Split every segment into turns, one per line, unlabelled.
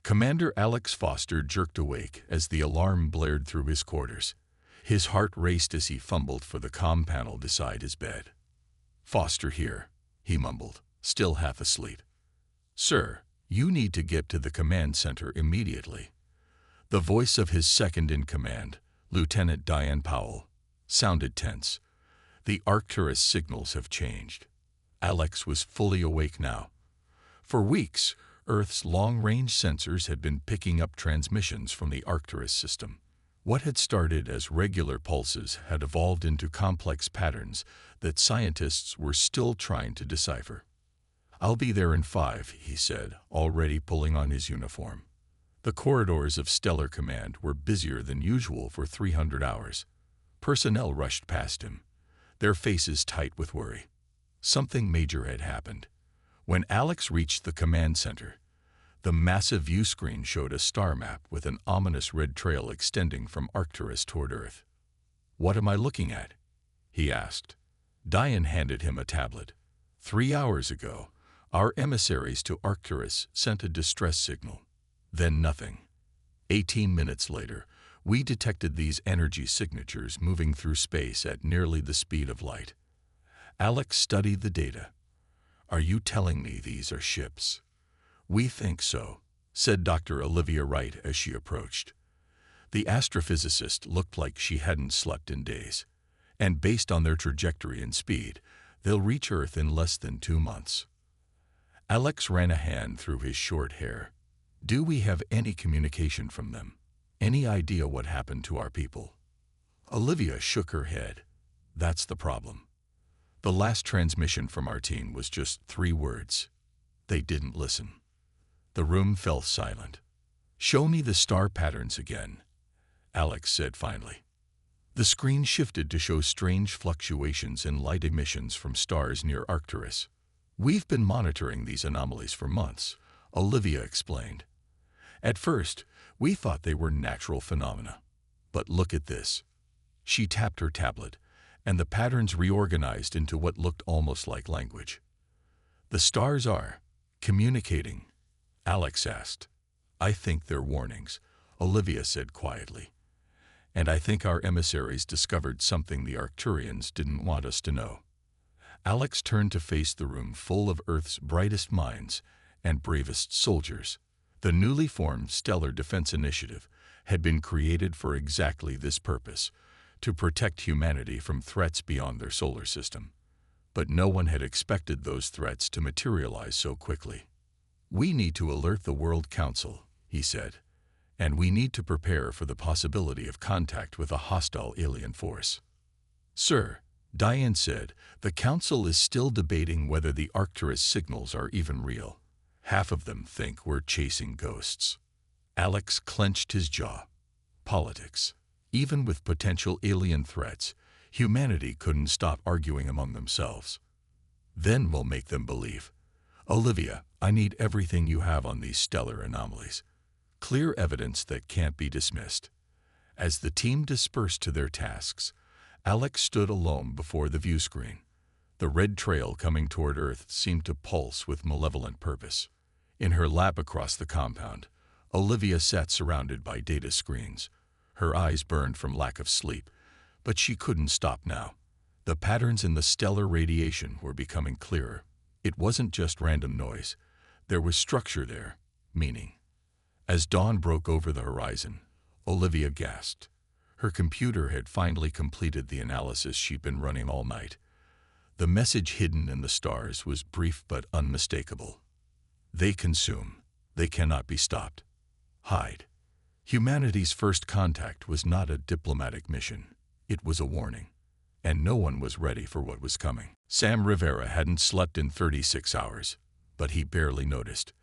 Commander Alex Foster jerked awake as the alarm blared through his quarters. His heart raced as he fumbled for the comm panel beside his bed. "Foster here," he mumbled, still half asleep. "Sir, you need to get to the command center immediately." The voice of his second-in-command, Lieutenant Diane Powell, sounded tense. "The Arcturus signals have changed." Alex was fully awake now. For weeks, Earth's long-range sensors had been picking up transmissions from the Arcturus system. What had started as regular pulses had evolved into complex patterns that scientists were still trying to decipher. "I'll be there in 5, he said, already pulling on his uniform. The corridors of Stellar Command were busier than usual for 300 hours. Personnel rushed past him, their faces tight with worry. Something major had happened. When Alex reached the command center, the massive view screen showed a star map with an ominous red trail extending from Arcturus toward Earth. "What am I looking at?" he asked. Diane handed him a tablet. 3 hours ago, our emissaries to Arcturus sent a distress signal. Then nothing. 18 minutes later, we detected these energy signatures moving through space at nearly the speed of light. Alex studied the data. "Are you telling me these are ships?" "We think so," said Dr. Olivia Wright as she approached. The astrophysicist looked like she hadn't slept in days. "And based on their trajectory and speed, they'll reach Earth in less than 2 months." Alex ran a hand through his short hair. "Do we have any communication from them? Any idea what happened to our people?" Olivia shook her head. "That's the problem. The last transmission from our team was just 3 words. They didn't listen." The room fell silent. "Show me the star patterns again," Alex said finally. The screen shifted to show strange fluctuations in light emissions from stars near Arcturus. "We've been monitoring these anomalies for months," Olivia explained. "At first, we thought they were natural phenomena. But look at this." She tapped her tablet, and the patterns reorganized into what looked almost like language. "The stars are communicating?" Alex asked. "I think they're warnings," Olivia said quietly. "And I think our emissaries discovered something the Arcturians didn't want us to know." Alex turned to face the room full of Earth's brightest minds and bravest soldiers. The newly formed Stellar Defense Initiative had been created for exactly this purpose, to protect humanity from threats beyond their solar system. But no one had expected those threats to materialize so quickly. "We need to alert the World Council," he said, "and we need to prepare for the possibility of contact with a hostile alien force." "Sir," Diane said, "the Council is still debating whether the Arcturus signals are even real. Half of them think we're chasing ghosts." Alex clenched his jaw. Politics. Even with potential alien threats, humanity couldn't stop arguing among themselves. "Then we'll make them believe. Olivia, I need everything you have on these stellar anomalies. Clear evidence that can't be dismissed." As the team dispersed to their tasks, Alex stood alone before the view screen. The red trail coming toward Earth seemed to pulse with malevolent purpose. In her lap across the compound, Olivia sat surrounded by data screens. Her eyes burned from lack of sleep, but she couldn't stop now. The patterns in the stellar radiation were becoming clearer. It wasn't just random noise. There was structure there, meaning. As dawn broke over the horizon, Olivia gasped. Her computer had finally completed the analysis she'd been running all night. The message hidden in the stars was brief but unmistakable. "They consume. They cannot be stopped. Hide." Humanity's first contact was not a diplomatic mission. It was a warning. And no one was ready for what was coming. Sam Rivera hadn't slept in 36 hours, but he barely noticed.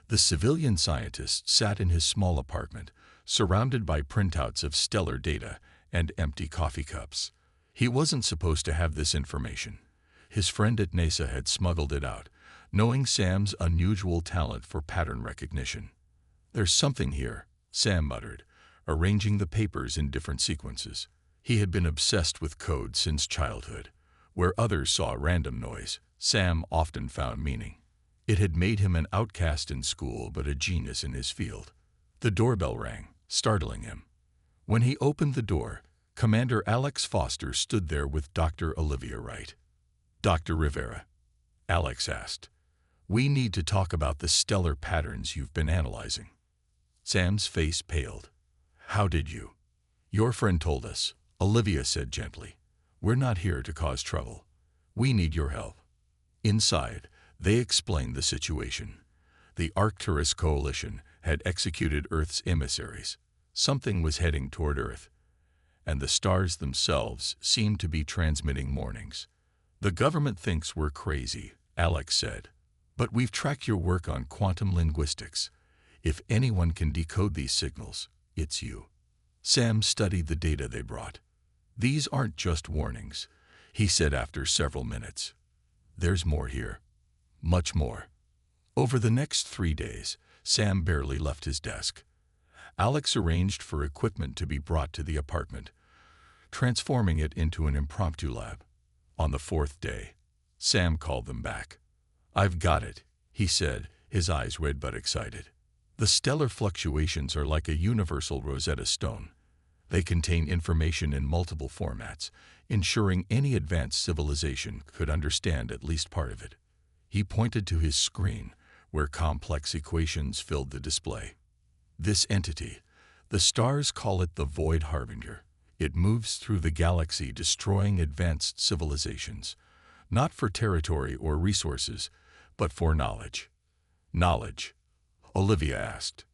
The civilian scientist sat in his small apartment, surrounded by printouts of stellar data and empty coffee cups. He wasn't supposed to have this information. His friend at NASA had smuggled it out, knowing Sam's unusual talent for pattern recognition. "There's something here," Sam muttered, arranging the papers in different sequences. He had been obsessed with code since childhood. Where others saw random noise, Sam often found meaning. It had made him an outcast in school but a genius in his field. The doorbell rang, startling him. When he opened the door, Commander Alex Foster stood there with Dr. Olivia Wright. "Dr. Rivera," Alex asked, "we need to talk about the stellar patterns you've been analyzing." Sam's face paled. "How did you?" "Your friend told us," Olivia said gently. "We're not here to cause trouble. We need your help." Inside, they explained the situation. The Arcturus Coalition had executed Earth's emissaries. Something was heading toward Earth, and the stars themselves seemed to be transmitting warnings. "The government thinks we're crazy," Alex said, "but we've tracked your work on quantum linguistics. If anyone can decode these signals, it's you." Sam studied the data they brought. "These aren't just warnings," he said after several minutes. "There's more here. Much more." Over the next 3 days, Sam barely left his desk. Alex arranged for equipment to be brought to the apartment, transforming it into an impromptu lab. On the 4th day, Sam called them back. "I've got it," he said, his eyes red but excited. "The stellar fluctuations are like a universal Rosetta Stone. They contain information in multiple formats, ensuring any advanced civilization could understand at least part of it." He pointed to his screen, where complex equations filled the display. "This entity, the stars call it the Void Harbinger. It moves through the galaxy destroying advanced civilizations, not for territory or resources, but for knowledge." "Knowledge?" Olivia asked.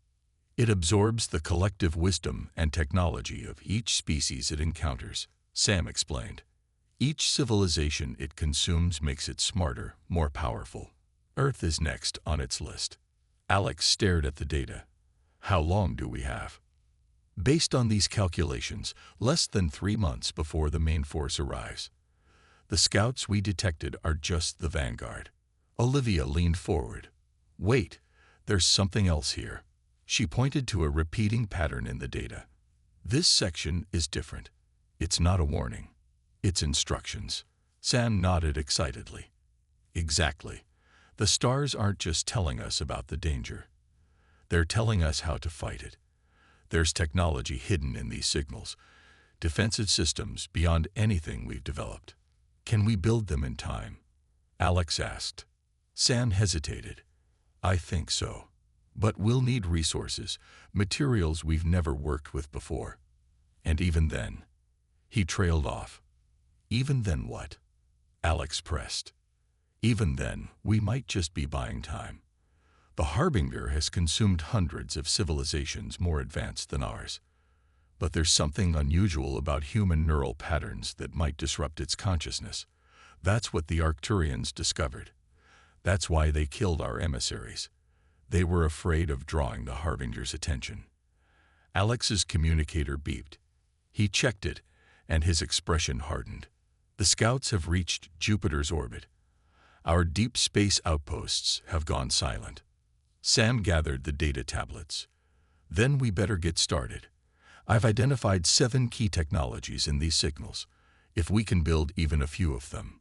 "It absorbs the collective wisdom and technology of each species it encounters," Sam explained. "Each civilization it consumes makes it smarter, more powerful. Earth is next on its list." Alex stared at the data. "How long do we have?" "Based on these calculations, less than 3 months before the main force arrives. The scouts we detected are just the vanguard." Olivia leaned forward. "Wait, there's something else here." She pointed to a repeating pattern in the data. "This section is different. It's not a warning. It's instructions." Sam nodded excitedly. "Exactly. The stars aren't just telling us about the danger. They're telling us how to fight it. There's technology hidden in these signals, defensive systems beyond anything we've developed. Can we build them in time?" Alex asked. Sam hesitated. "I think so. But we'll need resources, materials we've never worked with before. And even then..." He trailed off. "Even then what?" Alex pressed. "Even then, we might just be buying time. The Harbinger has consumed hundreds of civilizations more advanced than ours. But there's something unusual about human neural patterns that might disrupt its consciousness. That's what the Arcturians discovered. That's why they killed our emissaries. They were afraid of drawing the Harbinger's attention." Alex's communicator beeped. He checked it, and his expression hardened. "The scouts have reached Jupiter's orbit. Our deep space outposts have gone silent." Sam gathered the data tablets. "Then we better get started. I've identified 7 key technologies in these signals. If we can build even a few of them."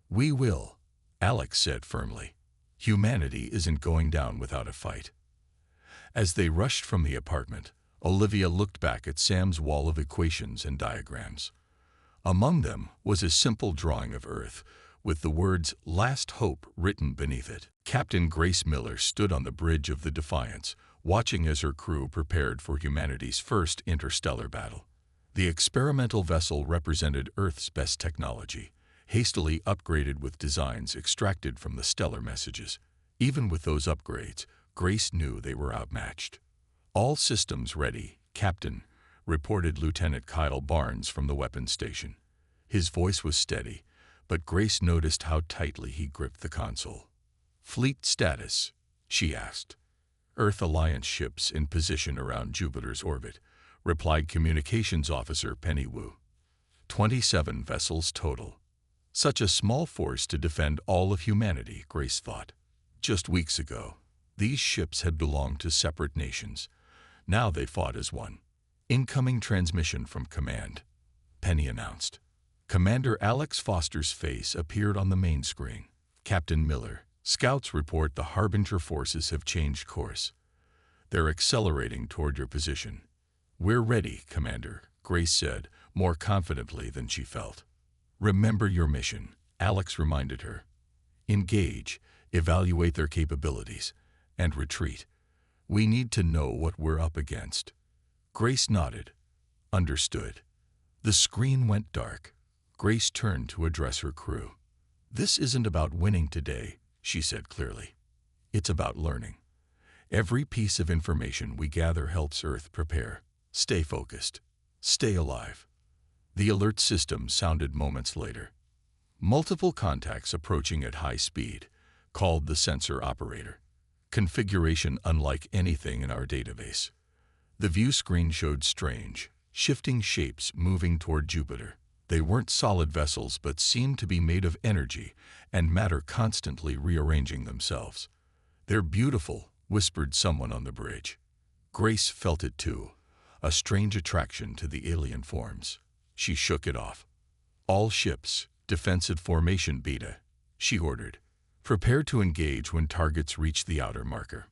"We will," Alex said firmly. "Humanity isn't going down without a fight." As they rushed from the apartment, Olivia looked back at Sam's wall of equations and diagrams. Among them was a simple drawing of Earth, with the words "Last Hope" written beneath it. Captain Grace Miller stood on the bridge of the Defiance, watching as her crew prepared for humanity's first interstellar battle. The experimental vessel represented Earth's best technology, hastily upgraded with designs extracted from the stellar messages. Even with those upgrades, Grace knew they were outmatched. "All systems ready, Captain," reported Lieutenant Kyle Barnes from the weapons station. His voice was steady, but Grace noticed how tightly he gripped the console. "Fleet status?" she asked. "Earth Alliance ships in position around Jupiter's orbit," replied Communications Officer Penny Wu. 27 vessels total. Such a small force to defend all of humanity, Grace thought. Just weeks ago, these ships had belonged to separate nations. Now they fought as one. "Incoming transmission from command," Penny announced. Commander Alex Foster's face appeared on the main screen. "Captain Miller, Scouts report the Harbinger forces have changed course. They're accelerating toward your position. We're ready, Commander, Grace said, more confidently than she felt. Remember your mission, Alex reminded her. Engage, evaluate their capabilities, and retreat. We need to know what we're up against. Grace nodded. Understood. The screen went dark. Grace turned to address her crew. This isn't about winning today, she said clearly. It's about learning. Every piece of information we gather helps Earth prepare. Stay focused. Stay alive. The alert system sounded moments later. Multiple contacts approaching at high speed, called the sensor operator. Configuration unlike anything in our database. The view screen showed strange, shifting shapes moving toward Jupiter. They weren't solid vessels but seemed to be made of energy and matter constantly rearranging themselves. They're beautiful, whispered someone on the bridge. Grace felt it too, a strange attraction to the alien forms. She shook it off. All ships, defensive formation beta, she ordered. Prepare to engage when targets reach the outer marker.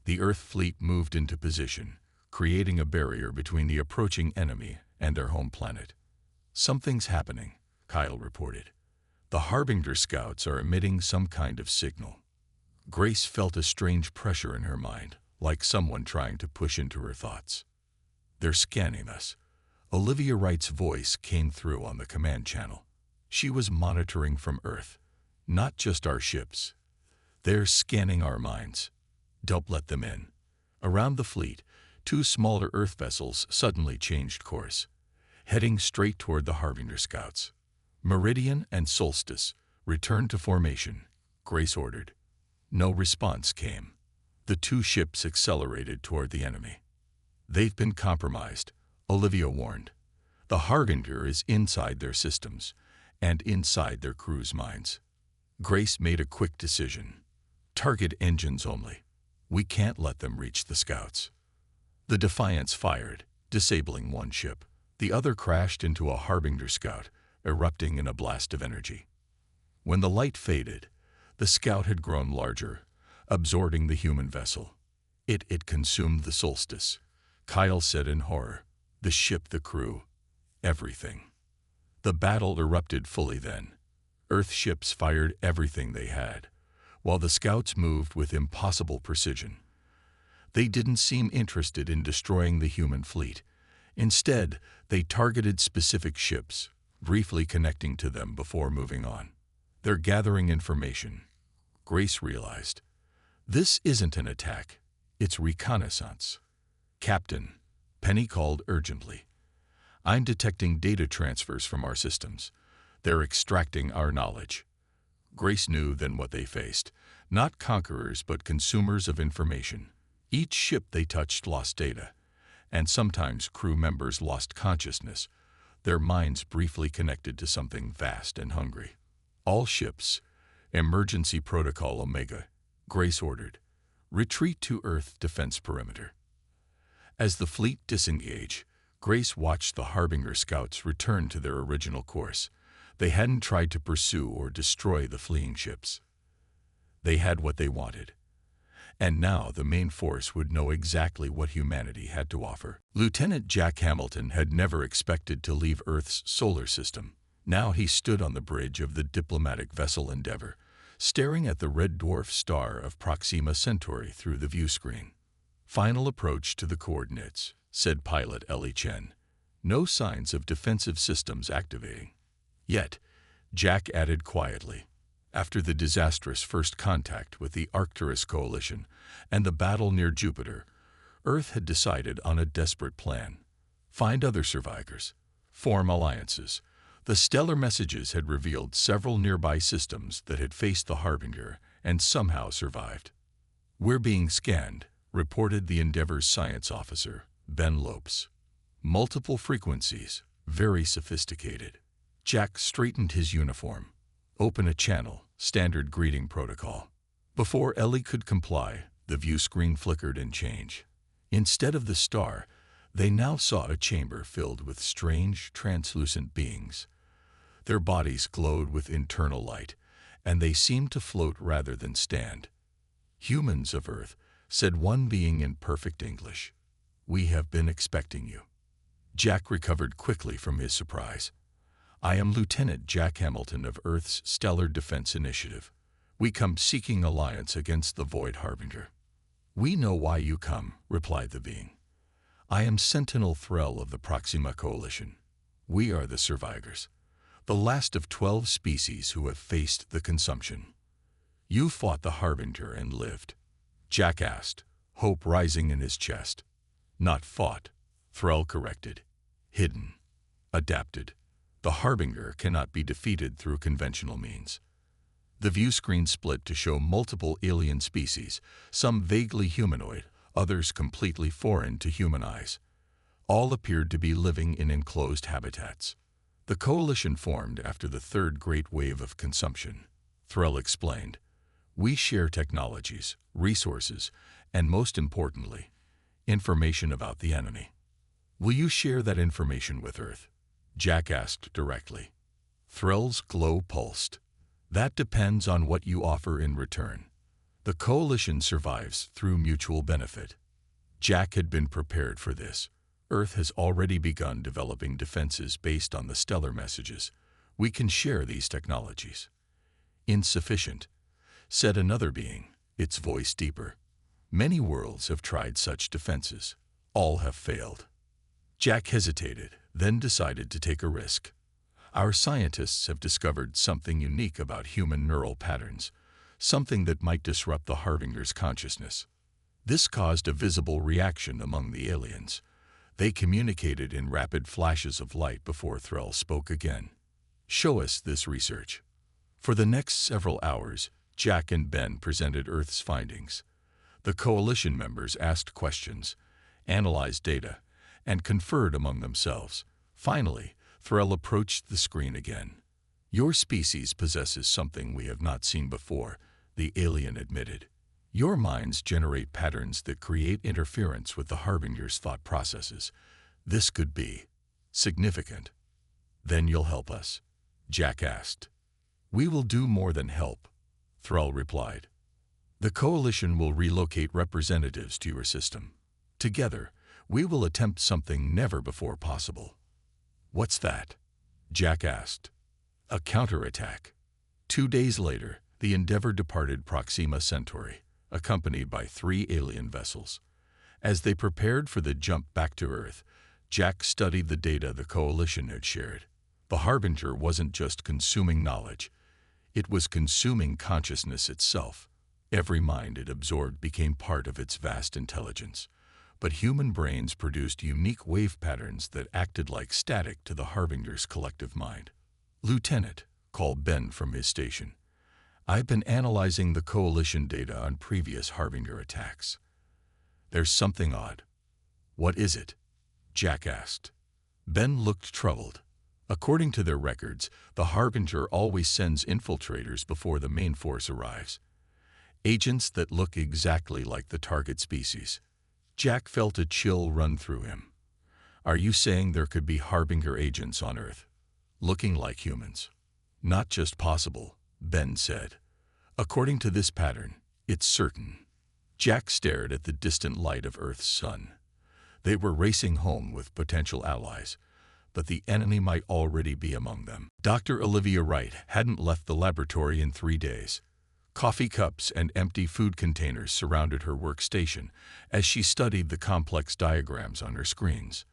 The Earth fleet moved into position, creating a barrier between the approaching enemy and their home planet. Something's happening, Kyle reported. The Harbinger scouts are emitting some kind of signal. Grace felt a strange pressure in her mind, like someone trying to push into her thoughts. They're scanning us. Olivia Wright's voice came through on the command channel. She was monitoring from Earth, not just our ships. They're scanning our minds. Don't let them in. Around the fleet, two smaller Earth vessels suddenly changed course, heading straight toward the Harbinger scouts. Meridian and Solstice returned to formation, Grace ordered. No response came. The two ships accelerated toward the enemy. They've been compromised, Olivia warned. The Harbinger is inside their systems and inside their crews' minds. Grace made a quick decision. Target engines only. We can't let them reach the scouts. The Defiance fired, disabling one ship. The other crashed into a Harbinger scout, erupting in a blast of energy. When the light faded, the scout had grown larger, absorbing the human vessel. It consumed the Solstice, Kyle said in horror. The ship, the crew, everything. The battle erupted fully then. Earth ships fired everything they had, while the scouts moved with impossible precision. They didn't seem interested in destroying the human fleet. Instead, they targeted specific ships, briefly connecting to them before moving on. They're gathering information, Grace realized. This isn't an attack, it's reconnaissance. Captain, Penny called urgently. I'm detecting data transfers from our systems. They're extracting our knowledge. Grace knew then what they faced. Not conquerors, but consumers of information. Each ship they touched lost data, and sometimes crew members lost consciousness, their minds briefly connected to something vast and hungry. All ships, Emergency Protocol Omega, Grace ordered. Retreat to Earth defense perimeter. As the fleet disengaged, Grace watched the Harbinger scouts return to their original course. They hadn't tried to pursue or destroy the fleeing ships. They had what they wanted. And now the main force would know exactly what humanity had to offer. Lieutenant Jack Hamilton had never expected to leave Earth's solar system. Now he stood on the bridge of the diplomatic vessel Endeavour, staring at the red dwarf star of Proxima Centauri through the view screen. Final approach to the coordinates, said pilot Ellie Chen. No signs of defensive systems activating. Yet, Jack added quietly, after the disastrous first contact with the Arcturus Coalition and the battle near Jupiter, Earth had decided on a desperate plan. Find other survivors. Form alliances. The stellar messages had revealed several nearby systems that had faced the Harbinger and somehow survived. We're being scanned, reported the Endeavour's science officer, Ben Lopes. Multiple frequencies, very sophisticated. Jack straightened his uniform. Open a channel, standard greeting protocol. Before Ellie could comply, the view screen flickered and changed. Instead of the star, they now saw a chamber filled with strange, translucent beings. Their bodies glowed with internal light, and they seemed to float rather than stand. "Humans of Earth," said one being in perfect English. "We have been expecting you." Jack recovered quickly from his surprise. "I am Lieutenant Jack Hamilton of Earth's Stellar Defense Initiative. We come seeking alliance against the Void Harbinger." "We know why you come," replied the being. "I am Sentinel Threll of the Proxima Coalition. We are the survivors, the last of 12 species who have faced the consumption." "You fought the Harbinger and lived?" Jack asked, hope rising in his chest. "Not fought," Threll corrected. "Hidden. Adapted. The Harbinger cannot be defeated through conventional means." The view screen split to show multiple alien species, some vaguely humanoid, others completely foreign to human eyes. All appeared to be living in enclosed habitats. "The coalition formed after the third great wave of consumption," Threll explained. "We share technologies, resources, and most importantly, information about the enemy." "Will you share that information with Earth?" Jack asked directly. Threll's glow pulsed. "That depends on what you offer in return. The coalition survives through mutual benefit." Jack had been prepared for this. Earth has already begun developing defenses based on the stellar messages. "We can share these technologies." "Insufficient," said another being, its voice deeper. "Many worlds have tried such defenses. All have failed." Jack hesitated, then decided to take a risk. "Our scientists have discovered something unique about human neural patterns, something that might disrupt the Harbinger's consciousness." This caused a visible reaction among the aliens. They communicated in rapid flashes of light before Threll spoke again. "Show us this research." For the next several hours, Jack and Ben presented Earth's findings. The coalition members asked questions, analyzed data, and conferred among themselves. Finally, Threll approached the screen again. "Your species possesses something we have not seen before," the alien admitted. "Your minds generate patterns that create interference with the Harbinger's thought processes. This could be significant." "Then you'll help us?" Jack asked. "We will do more than help," Threll replied. "The coalition will relocate representatives to your system. Together, we will attempt something never before possible." "What's that?" Jack asked. "A counterattack." 2 days later, the Endeavour departed Proxima Centauri, accompanied by 3 alien vessels. As they prepared for the jump back to Earth, Jack studied the data the coalition had shared. The Harbinger wasn't just consuming knowledge. It was consuming consciousness itself. Every mind it absorbed became part of its vast intelligence. But human brains produced unique wave patterns that acted like static to the Harbinger's collective mind. "Lieutenant," called Ben from his station, "I've been analyzing the coalition data on previous Harbinger attacks. There's something odd." "What is it?" Jack asked. Ben looked troubled. "According to their records, the Harbinger always sends infiltrators before the main force arrives. Agents that look exactly like the target species." Jack felt a chill run through him. "Are you saying there could be Harbinger agents on Earth, looking like humans?" "Not just possible," Ben said. "According to this pattern, it's certain." Jack stared at the distant light of Earth's sun. They were racing home with potential allies, but the enemy might already be among them. Dr. Olivia Wright hadn't left the laboratory in 3 days. Coffee cups and empty food containers surrounded her workstation as she studied the complex diagrams on her screens.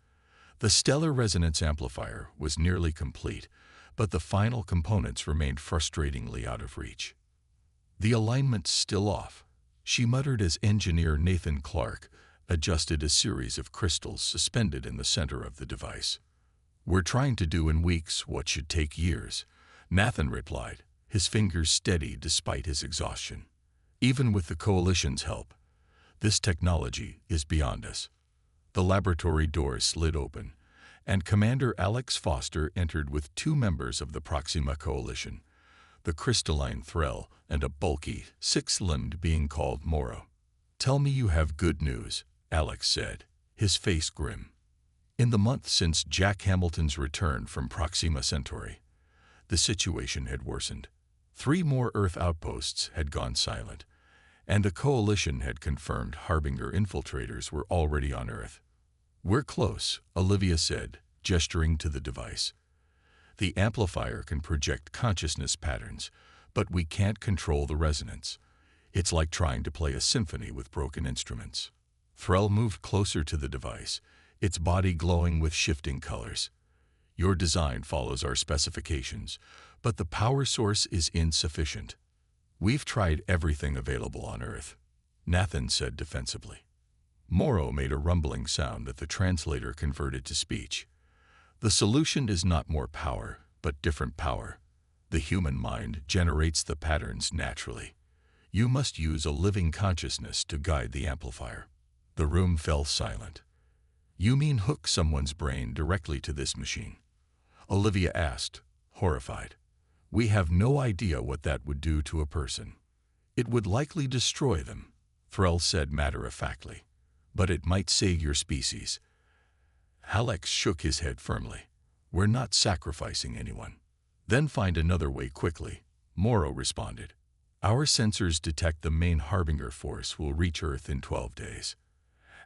The stellar resonance amplifier was nearly complete, but the final components remained frustratingly out of reach. "The alignment's still off," she muttered as engineer Nathan Clark adjusted a series of crystals suspended in the center of the device. "We're trying to do in weeks what should take years," Nathan replied, his fingers steady despite his exhaustion. "Even with the coalition's help, this technology is beyond us." The laboratory doors slid open, and Commander Alex Foster entered with 2 members of the Proxima Coalition, the crystalline Threll and a bulky, 6-limbed being called Moro. "Tell me you have good news," Alex said, his face grim. In the month since Jack Hamilton's return from Proxima Centauri, the situation had worsened. 3 more Earth outposts had gone silent, and the Coalition had confirmed Harbinger infiltrators were already on Earth. "We're close," Olivia said, gesturing to the device. "The amplifier can project consciousness patterns, but we can't control the resonance. It's like trying to play a symphony with broken instruments." Threll moved closer to the device, its body glowing with shifting colors. "Your design follows our specifications, but the power source is insufficient. We've tried everything available on Earth," Nathan said defensively. Morrow made a rumbling sound that the translator converted to speech. "The solution is not more power, but different power. The human mind generates the patterns naturally. You must use a living consciousness to guide the amplifier." The room fell silent. "You mean hook someone's brain directly to this machine?" Olivia asked, horrified. "We have no idea what that would do to a person." "It would likely destroy them," Threll said matter-of-factly. "But it might save your species." Alex shook his head firmly. "We're not sacrificing anyone." "Then find another way quickly," Morrow responded. "Our sensors detect the main Harbinger force will reach Earth in 12 days.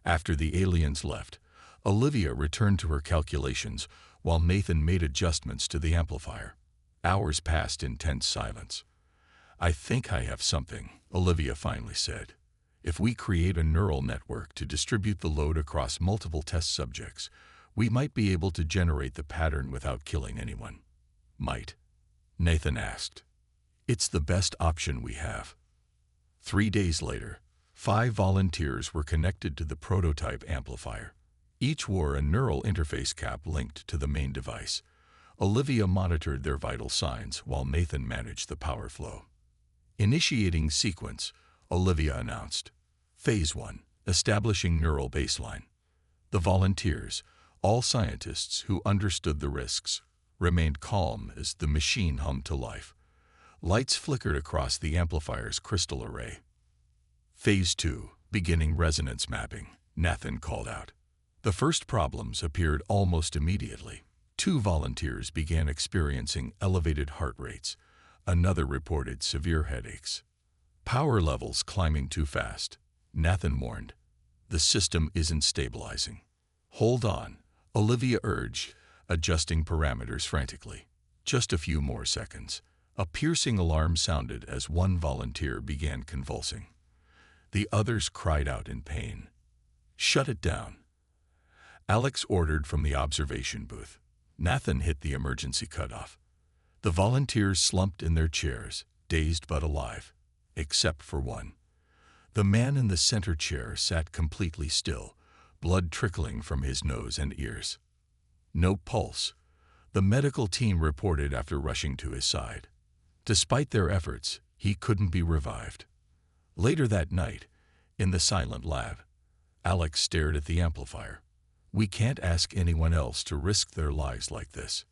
After the aliens left, Olivia returned to her calculations while Nathan made adjustments to the amplifier. Hours passed in tense silence. "I think I have something," Olivia finally said. "If we create a neural network to distribute the load across multiple test subjects, we might be able to generate the pattern without killing anyone." "Might?" Nathan asked. "It's the best option we have." 3 days later, 5 volunteers were connected to the prototype amplifier. Each wore a neural interface cap linked to the main device. Olivia monitored their vital signs while Nathan managed the power flow. "Initiating sequence," Olivia announced. "Phase 1, establishing neural baseline." The volunteers, all scientists who understood the risks, remained calm as the machine hummed to life. Lights flickered across the amplifier's crystal array. "Phase 2, beginning resonance mapping," Nathan called out. The first problems appeared almost immediately. 2 volunteers began experiencing elevated heart rates. Another reported severe headaches. "Power levels climbing too fast," Nathan warned. "The system isn't stabilizing." "Hold on," Olivia urged, adjusting parameters frantically. Just a few more seconds. A piercing alarm sounded as one volunteer began convulsing. The others cried out in pain. "Shut it down," Alex ordered from the observation booth. Nathan hit the emergency cutoff. The volunteers slumped in their chairs, dazed but alive, except for one. The man in the center chair sat completely still, blood trickling from his nose and ears. "No pulse," the medical team reported after rushing to his side. Despite their efforts, he couldn't be revived. Later that night, in the silent lab, Alex stared at the amplifier. "We can't ask anyone else to risk their lives like this."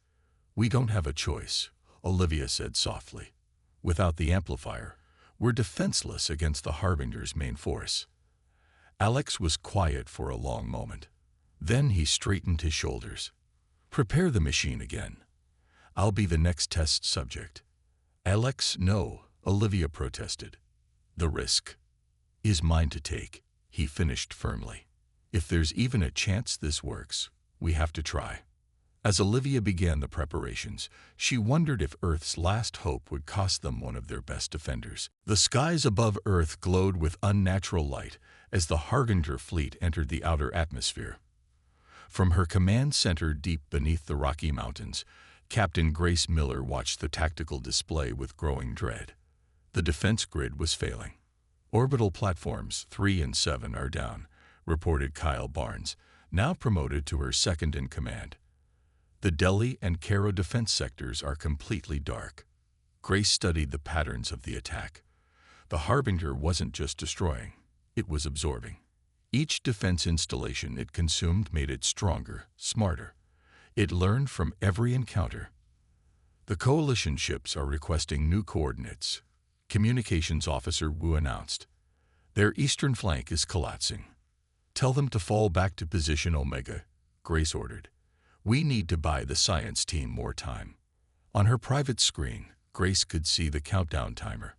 "We don't have a choice," Olivia said softly. "Without the amplifier, we're defenseless against the Harbinger's main force." Alex was quiet for a long moment. Then he straightened his shoulders. "Prepare the machine again. I'll be the next test subject." "Alex, no," Olivia protested. "The risk is mine to take," he finished firmly. "If there's even a chance this works, we have to try." As Olivia began the preparations, she wondered if Earth's last hope would cost them one of their best defenders. The skies above Earth glowed with unnatural light as the Harbinger fleet entered the outer atmosphere. From her command center deep beneath the Rocky Mountains, Captain Grace Miller watched the tactical display with growing dread. The defense grid was failing. "Orbital platforms 3 and 7 are down," reported Kyle Barnes, now promoted to her second-in-command. "The Delhi and Cairo defense sectors are completely dark." Grace studied the patterns of the attack. The Harbinger wasn't just destroying, it was absorbing. Each defense installation it consumed made it stronger, smarter. It learned from every encounter. "The coalition ships are requesting new coordinates," Communications Officer Wu announced. "Their eastern flank is collapsing." "Tell them to fall back to position Omega," Grace ordered. "We need to buy the science team more time." On her private screen, Grace could see the countdown timer.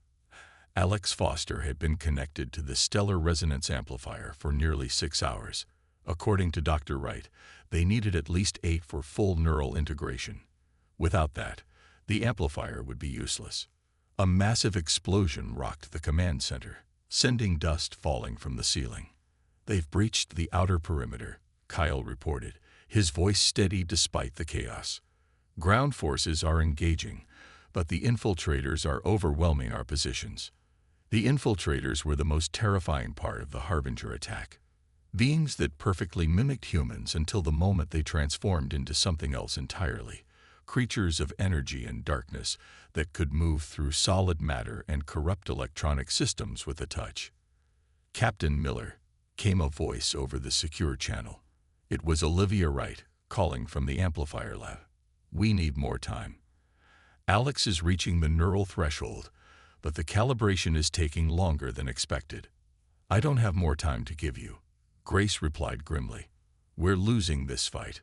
Alex Foster had been connected to the stellar resonance amplifier for nearly 6 hours. According to Dr. Wright, they needed at least 8 for full neural integration. Without that, the amplifier would be useless. A massive explosion rocked the command center, sending dust falling from the ceiling. "They've breached the outer perimeter," Kyle reported, his voice steady despite the chaos. "Ground forces are engaging, but the infiltrators are overwhelming our positions." The infiltrators were the most terrifying part of the Harbinger attack. Beings that perfectly mimicked humans until the moment they transformed into something else entirely. Creatures of energy and darkness that could move through solid matter and corrupt electronic systems with a touch. "Captain Miller," came a voice over the secure channel. It was Olivia Wright, calling from the amplifier lab. "We need more time. Alex is reaching the neural threshold, but the calibration is taking longer than expected." "I don't have more time to give you," Grace replied grimly. "We're losing this fight."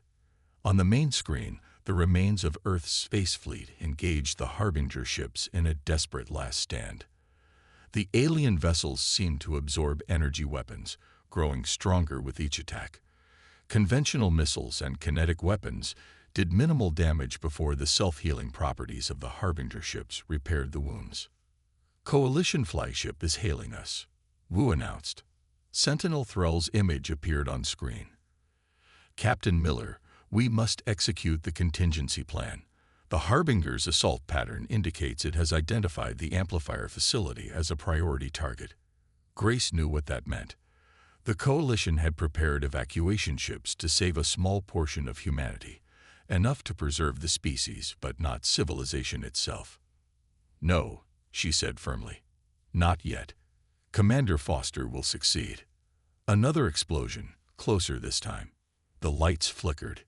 On the main screen, the remains of Earth's space fleet engaged the Harbinger ships in a desperate last stand. The alien vessels seemed to absorb energy weapons, growing stronger with each attack. Conventional missiles and kinetic weapons did minimal damage before the self-healing properties of the Harbinger ships repaired the wounds. "Coalition flagship is hailing us," Wu announced. Sentinel Thrall's image appeared on screen. "Captain Miller, we must execute the contingency plan. The Harbinger's assault pattern indicates it has identified the amplifier facility as a priority target." Grace knew what that meant. The Coalition had prepared evacuation ships to save a small portion of humanity, enough to preserve the species but not civilization itself. "No," she said firmly. "Not yet. Commander Foster will succeed." Another explosion, closer this time. The lights flickered.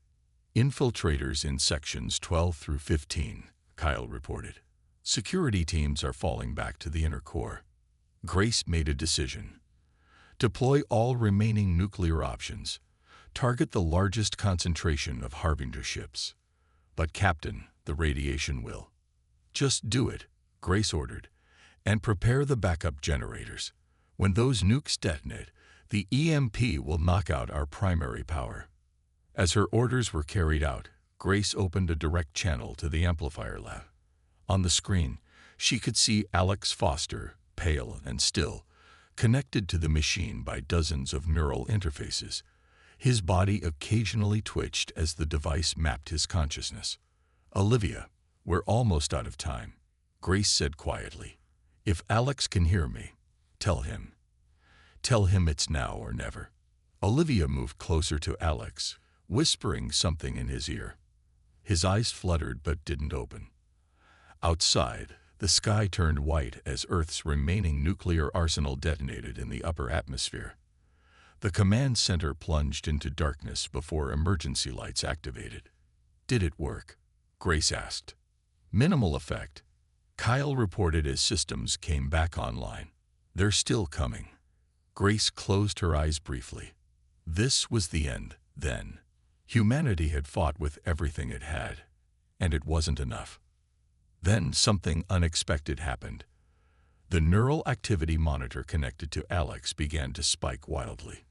"Infiltrators in sections 12 through 15, Kyle reported. "Security teams are falling back to the inner core." Grace made a decision. "Deploy all remaining nuclear options. Target the largest concentration of Harbinger ships." "But Captain, the radiation will." "Just do it," Grace ordered, "and prepare the backup generators. When those nukes detonate, the EMP will knock out our primary power." As her orders were carried out, Grace opened a direct channel to the amplifier lab. On the screen, she could see Alex Foster, pale and still, connected to the machine by dozens of neural interfaces. His body occasionally twitched as the device mapped his consciousness. "Olivia, we're almost out of time," Grace said quietly. "If Alex can hear me, tell him. Tell him it's now or never." Olivia moved closer to Alex, whispering something in his ear. His eyes fluttered but didn't open. Outside, the sky turned white as Earth's remaining nuclear arsenal detonated in the upper atmosphere. The command center plunged into darkness before emergency lights activated. "Did it work?" Grace asked. "Minimal effect," Kyle reported as systems came back online. "They're still coming." Grace closed her eyes briefly. This was the end, then. Humanity had fought with everything it had, and it wasn't enough. Then something unexpected happened. The neural activity monitor connected to Alex began to spike wildly.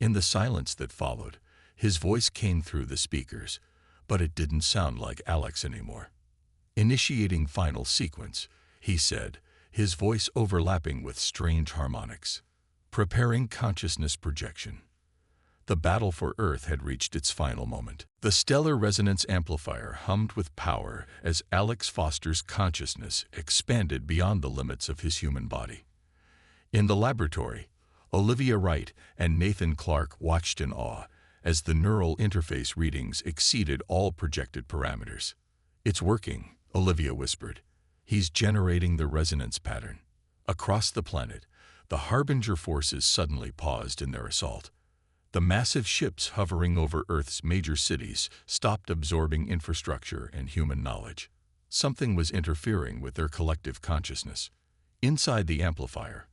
In the silence that followed, his voice came through the speakers, but it didn't sound like Alex anymore. "Initiating final sequence," he said, his voice overlapping with strange harmonics. "Preparing consciousness projection." The battle for Earth had reached its final moment. The stellar resonance amplifier hummed with power as Alex Foster's consciousness expanded beyond the limits of his human body. In the laboratory, Olivia Wright and Nathan Clark watched in awe as the neural interface readings exceeded all projected parameters. "It's working," Olivia whispered. "He's generating the resonance pattern." Across the planet, the Harbinger forces suddenly paused in their assault. The massive ships hovering over Earth's major cities stopped absorbing infrastructure and human knowledge. Something was interfering with their collective consciousness. Inside the amplifier,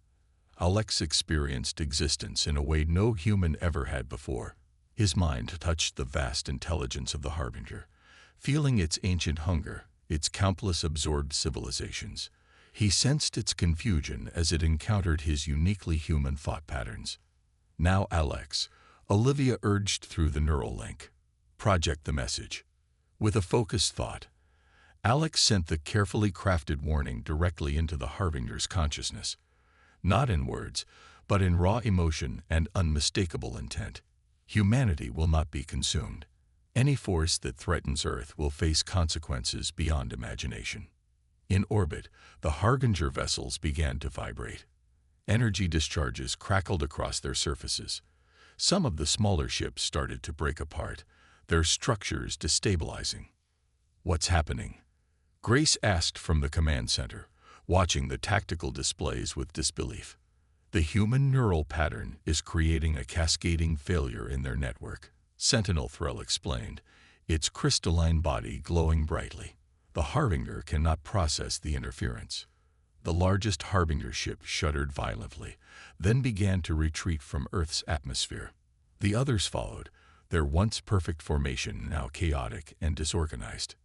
Alex experienced existence in a way no human ever had before. His mind touched the vast intelligence of the Harbinger, feeling its ancient hunger, its countless absorbed civilizations. He sensed its confusion as it encountered his uniquely human thought patterns. "Now, Alex," Olivia urged through the neural link. "Project the message." With a focused thought, Alex sent the carefully crafted warning directly into the Harbinger's consciousness. Not in words, but in raw emotion and unmistakable intent. Humanity will not be consumed. Any force that threatens Earth will face consequences beyond imagination. In orbit, the Harbinger vessels began to vibrate. Energy discharges crackled across their surfaces. Some of the smaller ships started to break apart, their structures destabilizing. "What's happening?" Grace asked from the command center, watching the tactical displays with disbelief. "The human neural pattern is creating a cascading failure in their network," Sentinel Thrall explained, its crystalline body glowing brightly. "The Harbinger cannot process the interference." The largest Harbinger ship shuddered violently, then began to retreat from Earth's atmosphere. The others followed, their once perfect formation now chaotic and disorganized.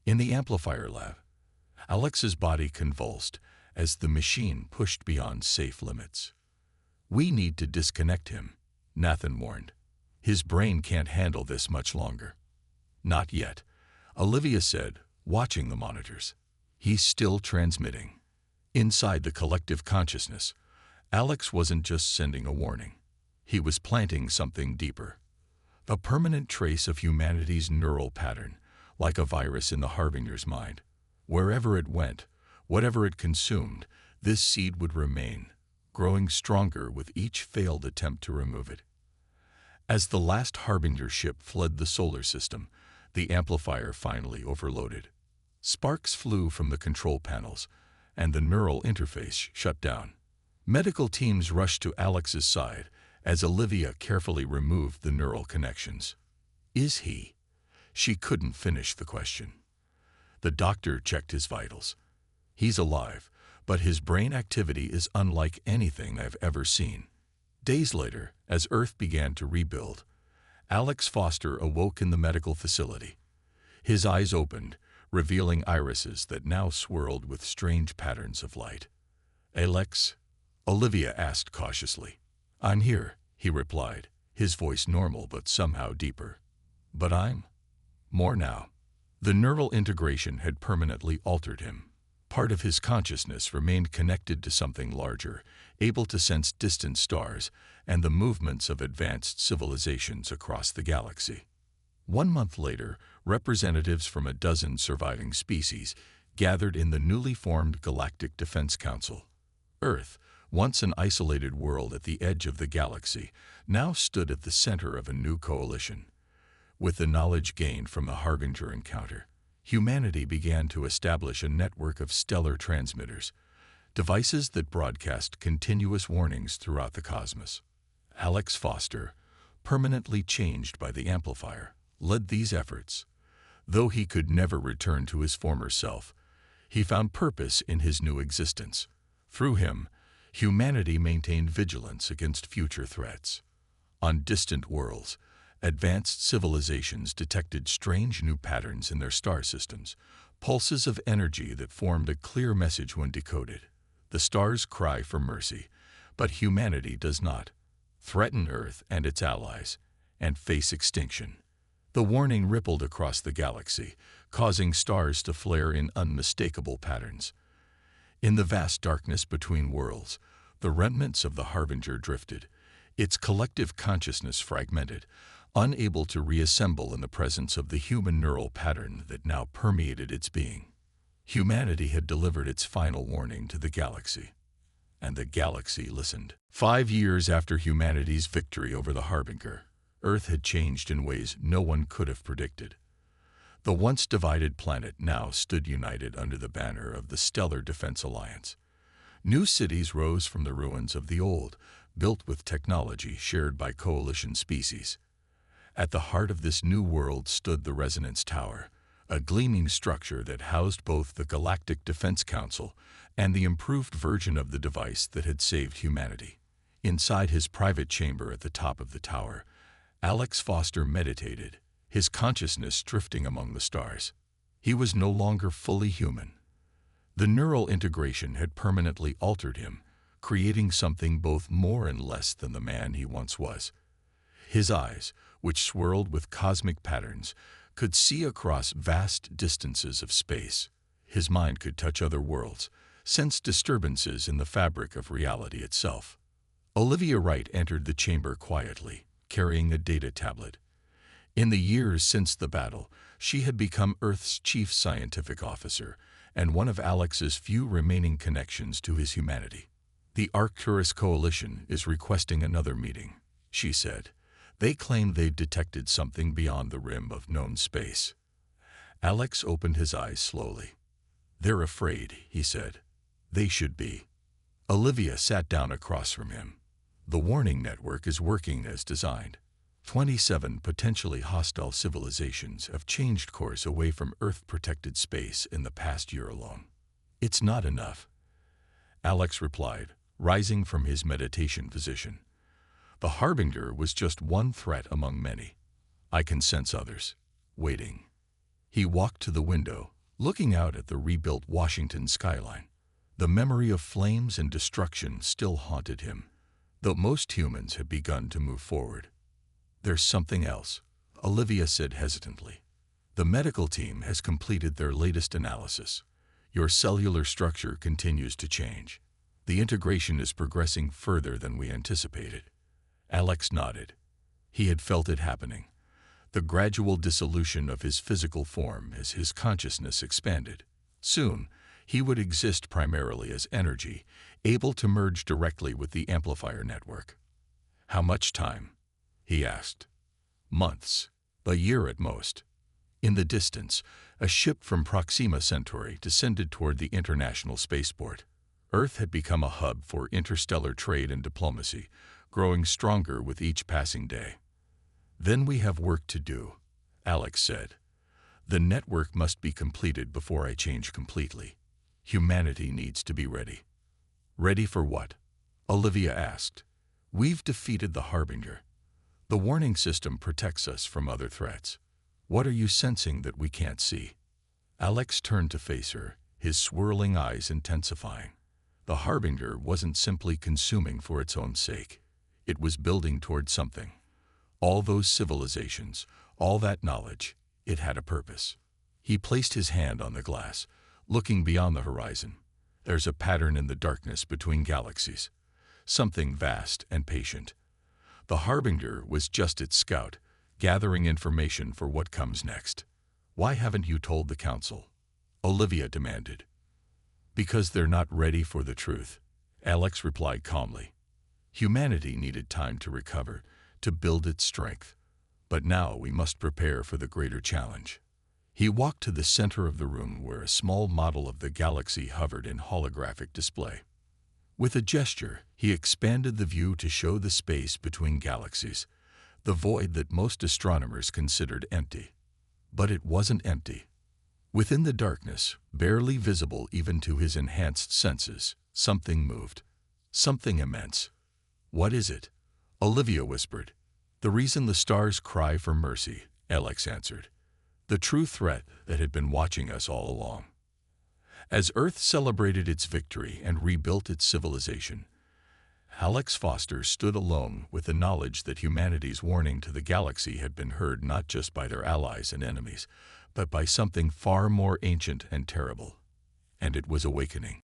In the amplifier lab, Alex's body convulsed as the machine pushed beyond safe limits. "We need to disconnect him," Nathan warned. "His brain can't handle this much longer." "Not yet," Olivia said, watching the monitors. "He's still transmitting." Inside the collective consciousness, Alex wasn't just sending a warning. He was planting something deeper. A permanent trace of humanity's neural pattern, like a virus in the Harbinger's mind. Wherever it went, whatever it consumed, this seed would remain, growing stronger with each failed attempt to remove it. As the last Harbinger ship fled the solar system, the amplifier finally overloaded. Sparks flew from the control panels, and the neural interface shut down. Medical teams rushed to Alex's side as Olivia carefully removed the neural connections. "Is he?" She couldn't finish the question. The doctor checked his vitals. "He's alive, but his brain activity is unlike anything I've ever seen." Days later, as Earth began to rebuild, Alex Foster awoke in the medical facility. His eyes opened, revealing irises that now swirled with strange patterns of light. "Alex?" Olivia asked cautiously. "I'm here," he replied, his voice normal but somehow deeper. "But I'm more now." The neural integration had permanently altered him. Part of his consciousness remained connected to something larger, able to sense distant stars and the movements of advanced civilizations across the galaxy. 1 month later, representatives from a dozen surviving species gathered in the newly formed Galactic Defense Council. Earth, once an isolated world at the edge of the galaxy, now stood at the center of a new coalition. With the knowledge gained from the Harbinger encounter, humanity began to establish a network of stellar transmitters, devices that broadcast continuous warnings throughout the cosmos. Alex Foster, permanently changed by the amplifier, led these efforts. Though he could never return to his former self, he found purpose in his new existence. Through him, humanity maintained vigilance against future threats. On distant worlds, advanced civilizations detected strange new patterns in their star systems, pulses of energy that formed a clear message when decoded. The stars cry for mercy, but humanity does not. Threaten Earth and its allies, and face extinction. The warning rippled across the galaxy, causing stars to flare in unmistakable patterns. In the vast darkness between worlds, the remnants of the Harbinger drifted, its collective consciousness fragmented, unable to reassemble in the presence of the human neural pattern that now permeated its being. Humanity had delivered its final warning to the galaxy, and the galaxy listened. 5 years after humanity's victory over the Harbinger, Earth had changed in ways no one could have predicted. The once divided planet now stood united under the banner of the Stellar Defense Alliance. New cities rose from the ruins of the old, built with technology shared by coalition species. At the heart of this new world stood the Resonance Tower, a gleaming structure that housed both the Galactic Defense Council and the improved version of the device that had saved humanity. Inside his private chamber at the top of the tower, Alex Foster meditated, his consciousness drifting among the stars. He was no longer fully human. The neural integration had permanently altered him, creating something both more and less than the man he once was. His eyes, which swirled with cosmic patterns, could see across vast distances of space. His mind could touch other worlds, sense disturbances in the fabric of reality itself. Olivia Wright entered the chamber quietly, carrying a data tablet. In the years since the battle, she had become Earth's chief scientific officer and one of Alex's few remaining connections to his humanity. "The Arcturus Coalition is requesting another meeting," she said. "They claim they've detected something beyond the rim of known space." Alex opened his eyes slowly. "They're afraid," he said. "They should be." Olivia sat down across from him. "The warning network is working as designed. 27 potentially hostile civilizations have changed course away from Earth-protected space in the past year alone." "It's not enough," Alex replied, rising from his meditation position. "The Harbinger was just one threat among many. I can sense others, waiting." He walked to the window, looking out at the rebuilt Washington skyline. The memory of flames and destruction still haunted him, though most humans had begun to move forward. "There's something else," Olivia said hesitantly. "The medical team has completed their latest analysis. Your cellular structure continues to change. The integration is progressing further than we anticipated." Alex nodded. He had felt it happening. The gradual dissolution of his physical form as his consciousness expanded. Soon, he would exist primarily as energy, able to merge directly with the amplifier network. "How much time?" he asked. "Months. A year at most." In the distance, a ship from Proxima Centauri descended toward the international spaceport. Earth had become a hub for interstellar trade and diplomacy, growing stronger with each passing day. "Then we have work to do," Alex said. "The network must be completed before I change completely. Humanity needs to be ready." "Ready for what?" Olivia asked. "We've defeated the Harbinger. The warning system protects us from other threats. What are you sensing that we can't see?" Alex turned to face her, his swirling eyes intensifying. The Harbinger wasn't simply consuming for its own sake. It was building toward something. All those civilizations, all that knowledge, it had a purpose. He placed his hand on the glass, looking beyond the horizon. "There's a pattern in the darkness between galaxies. Something vast and patient. The Harbinger was just its scout, gathering information for what comes next." "Why haven't you told the Council?" Olivia demanded. "Because they're not ready for the truth," Alex replied calmly. "Humanity needed time to recover, to build its strength. But now we must prepare for the greater challenge." He walked to the center of the room where a small model of the galaxy hovered in holographic display. With a gesture, he expanded the view to show the space between galaxies, the void that most astronomers considered empty. But it wasn't empty. Within the darkness, barely visible even to his enhanced senses, something moved. Something immense. "What is it?" Olivia whispered. "The reason the stars cry for mercy," Alex answered. "The true threat that had been watching us all along." As Earth celebrated its victory and rebuilt its civilization, Alex Foster stood alone with the knowledge that humanity's warning to the galaxy had been heard not just by their allies and enemies, but by something far more ancient and terrible. And it was awakening.